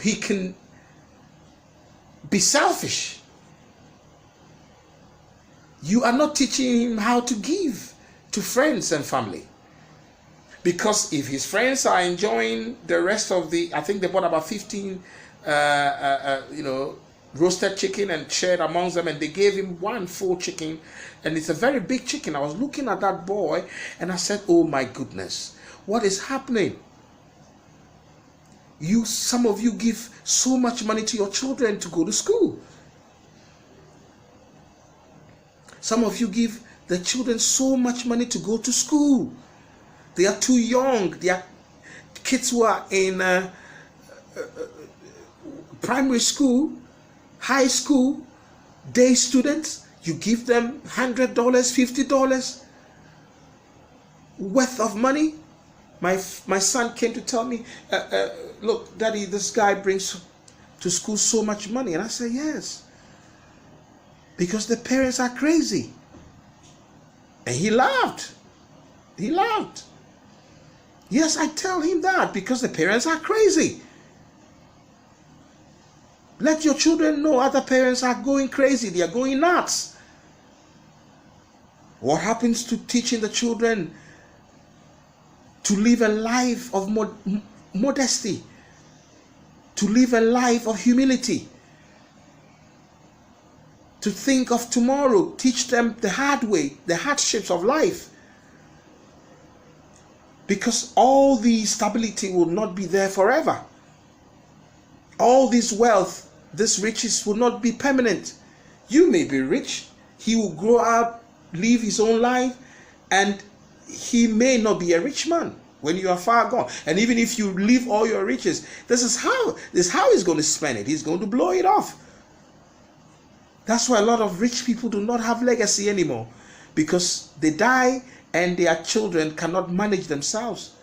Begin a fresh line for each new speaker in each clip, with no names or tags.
he can be selfish. You are not teaching him how to give to friends and family. Because if his friends are enjoying the rest of the, I think they bought about 15 roasted chicken and shared amongst them, and they gave him one full chicken, and it's a very big chicken. I was looking at that boy and I said, oh my goodness, what is happening? Some of you give so much money to your children to go to school. Some of you give the children so much money to go to school. They are too young. They are kids who are in primary school, high school, day students. You give them $100, $50 worth of money. My son came to tell me, look, Daddy, this guy brings to school so much money. And I said, yes. Because the parents are crazy. And he laughed. He laughed. Yes, I tell him that because the parents are crazy. Let your children know other parents are going crazy. They are going nuts. What happens to teaching the children to live a life of modesty, to live a life of humility, to think of tomorrow, teach them the hard way, the hardships of life. Because all the stability will not be there forever. All this wealth, this riches will not be permanent. You may be rich, he will grow up, live his own life, and he may not be a rich man when you are far gone. And even if you leave all your riches, this is how he's going to spend it. He's going to blow it off. That's why a lot of rich people do not have legacy anymore, because they die and their children cannot manage themselves,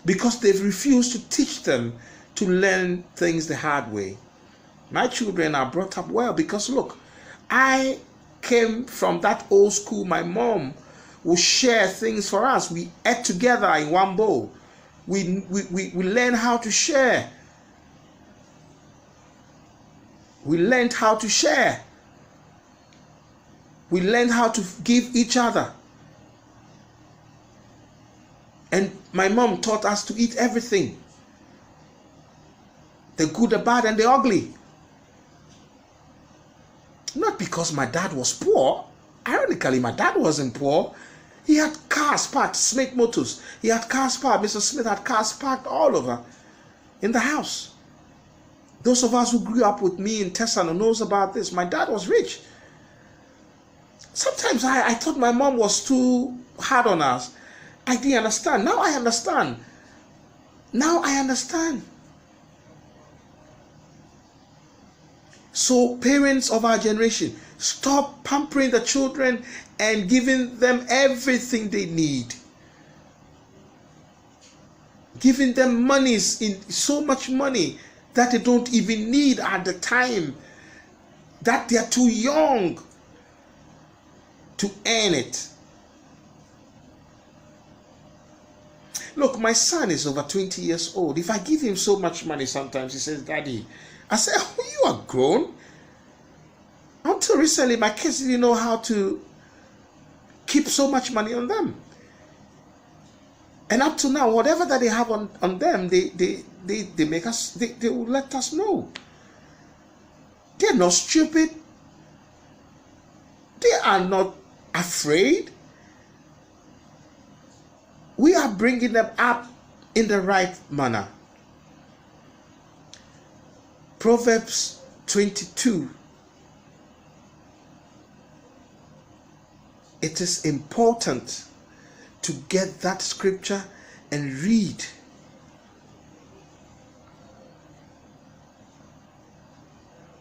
because they've refused to teach them to learn things the hard way. My children are brought up well because, look, I came from that old school. My mom would share things for us. We ate together in one bowl. We learned how to share. We learned how to share. We learned how to give each other. And my mom taught us to eat everything. The good, the bad, and the ugly. Not because my dad was poor. Ironically, my dad wasn't poor. He had cars parked, Smith Motors. He had cars parked. Mr. Smith had cars parked all over in the house. Those of us who grew up with me in Tesano knows about this. My dad was rich. Sometimes I thought my mom was too hard on us. I didn't understand. Now I understand. Now I understand. So parents of our generation, stop pampering the children and giving them everything they need. Giving them monies, in so much money that they don't even need at the time, that they are too young to earn it. Look, my son is over 20 years old. If I give him so much money, sometimes he says, Daddy, I say, oh, you are grown. Until recently, my kids didn't know how to keep so much money on them. And up to now, whatever that they have on them, they make us, they will let us know. They're not stupid. They are not afraid. We are bringing them up in the right manner. Proverbs 22. It is important to get that scripture and read.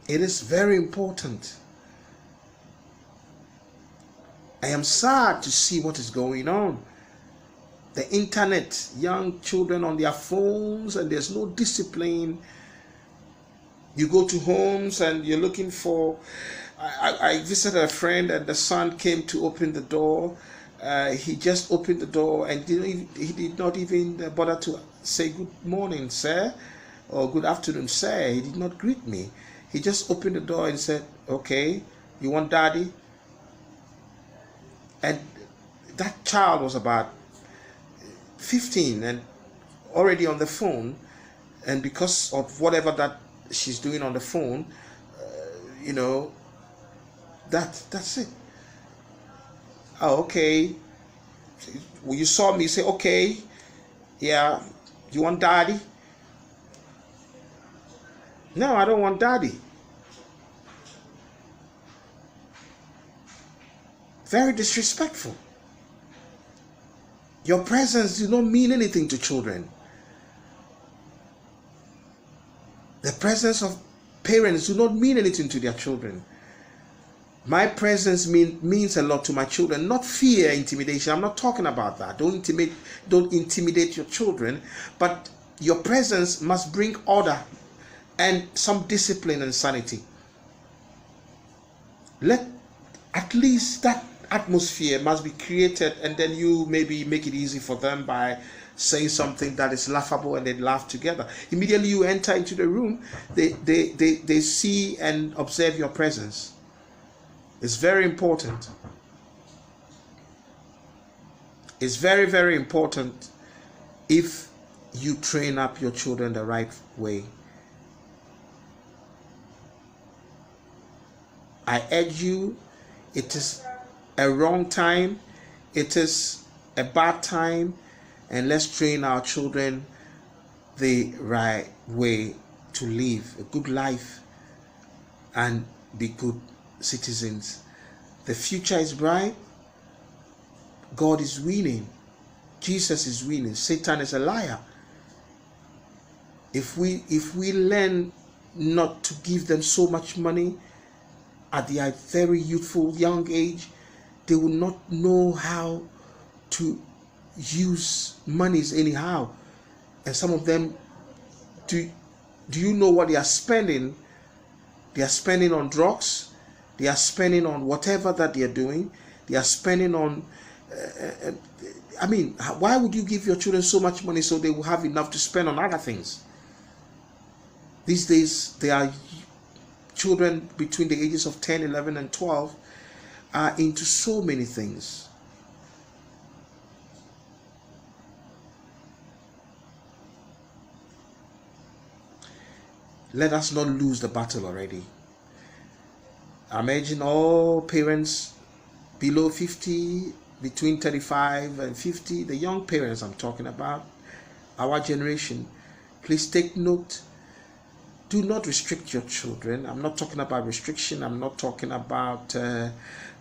It is very important. I am sad to see what is going on. The internet, young children on their phones, and there's no discipline. You go to homes and you're looking for... I visited a friend and the son came to open the door. He just opened the door and he did not even bother to say good morning, sir. "Oh, good afternoon, sir." He did not greet me. He just opened the door and said, "Okay, you want daddy?" And that child was about 15 and already on the phone, and because of whatever that she's doing on the phone, that's it. "Oh, okay. Well, you saw me, you say, okay, yeah, you want daddy?" "No, I don't want daddy." Very disrespectful. Your presence do not mean anything to children. The presence of parents do not mean anything to their children. My presence means a lot to my children, not fear, intimidation. I'm not talking about that. Don't intimidate your children, but your presence must bring order and some discipline and sanity. Let at least that atmosphere must be created, and then you maybe make it easy for them by saying something that is laughable, and they laugh together. Immediately you enter into the room, they see and observe your presence. It's very important. It's very, very important if you train up your children the right way. I urge you, it is a wrong time, it is a bad time, and let's train our children the right way to live a good life and be good citizens. The future is bright. God is winning. Jesus is winning. Satan is a liar. If we learn not to give them so much money at their very youthful young age, they will not know how to use monies anyhow. And some of them, do you know what they are spending? They are spending on drugs. They are spending on whatever that they are doing. They are spending on why would you give your children so much money so they will have enough to spend on other things? These days, there are children between the ages of 10, 11, and 12 are into so many things. Let us not lose the battle already. I imagine all parents below 50, between 35 and 50, the young parents I'm talking about, our generation, please take note. Do not restrict your children. I'm not talking about restriction. I'm not talking about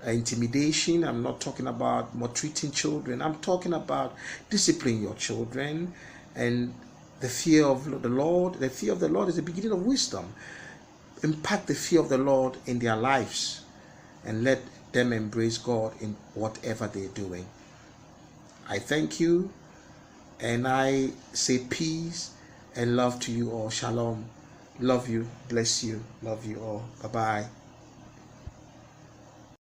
intimidation. I'm not talking about maltreating children. I'm talking about disciplining your children, and the fear of the Lord. The fear of the Lord is the beginning of wisdom. Impact the fear of the Lord in their lives, and let them embrace God in whatever they're doing. I thank you, and I say peace and love to you all. Shalom. Love you. Bless you. Love you all. Bye-bye.